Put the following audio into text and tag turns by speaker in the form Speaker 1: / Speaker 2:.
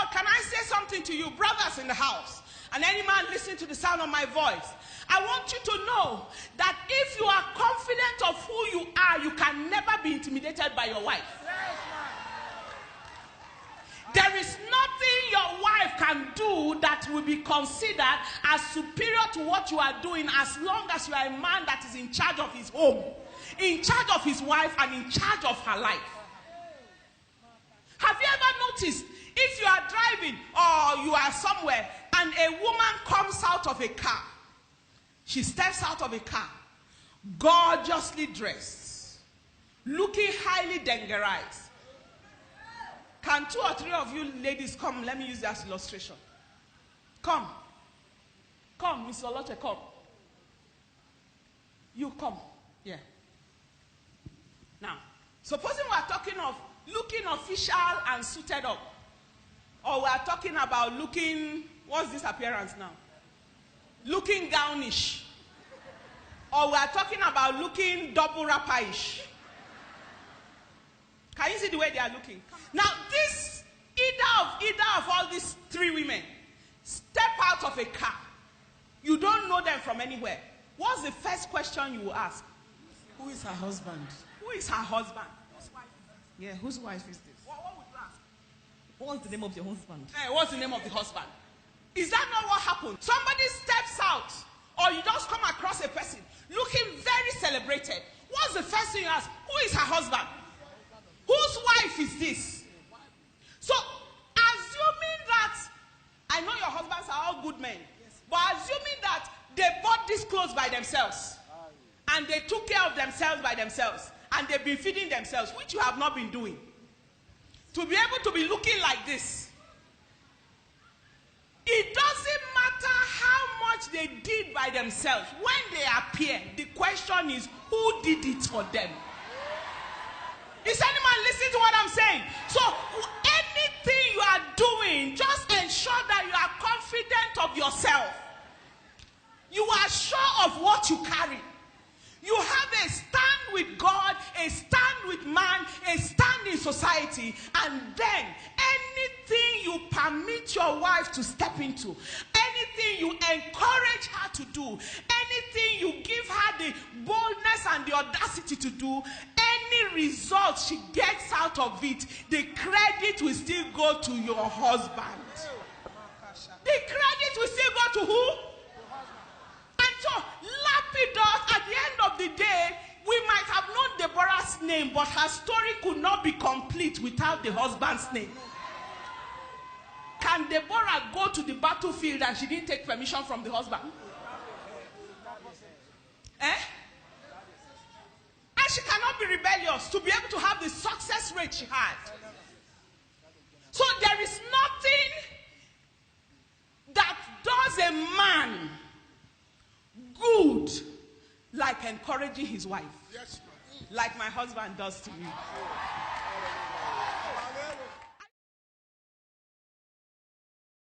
Speaker 1: Oh, can I say something to you, brothers in the house, and any man listening to the sound of my voice? I want you to know that if you are confident of who you are, you can never be intimidated by your wife. There is nothing your wife can do that will be considered as superior to what you are doing, as long as you are a man that is in charge of his home, in charge of his wife, and in charge of her life. Have you ever noticed, if you are driving or you are somewhere and a woman comes out of a car, she steps out of a car, gorgeously dressed, looking highly dangerized. Can 2 or 3 of you ladies come? Let me use that illustration. Come. Come, Miss Oloche, come. You come. Yeah. Now, supposing we are talking of looking official and suited up, or we are talking about looking, what's this appearance now? Looking gownish. Or we are talking about looking double rapper-ish. Can you see the way they are looking? Now, this, either of all these 3 women, step out of a car. You don't know them from anywhere. What's the first question you will ask?
Speaker 2: Who is her husband?
Speaker 1: Who is her husband?
Speaker 2: Whose wife? Yeah, whose wife is this?
Speaker 1: What would you ask?
Speaker 2: What's the name of your husband?
Speaker 1: Hey, what's the name of the husband? Is that not what happened? Somebody steps out, or you just come across a person looking very celebrated. What's the first thing you ask? Who is her husband? Whose wife is this? So, assuming that, I know your husbands are all good men, but assuming that they bought these clothes by themselves, and they took care of themselves by themselves, and they've been feeding themselves, which you have not been doing, to be able to be looking like this, it doesn't matter how much they did by themselves. When they appear, the question is, who did it for them? Is anyone listening to what I'm saying? So, anything you are doing, just ensure that you are confident of yourself. You are sure of what you carry. You have a stand with God, a stand with man, a stand in society, and then anything you permit your wife to step into, anything you encourage her to do, anything you give her the boldness and the audacity to do, any result she gets out of it, the credit will still go to your husband. The credit will still go to who? And so, Lapidus, at the end of the day, we might have known Deborah's name, but her story could not be complete without the husband's name. Can Deborah go to the battlefield and she didn't take permission from the husband? Eh? And she cannot be rebellious to be able to have the success rate she had. So there is nothing that does a man good like encouraging his wife. Yes, like my husband does to me.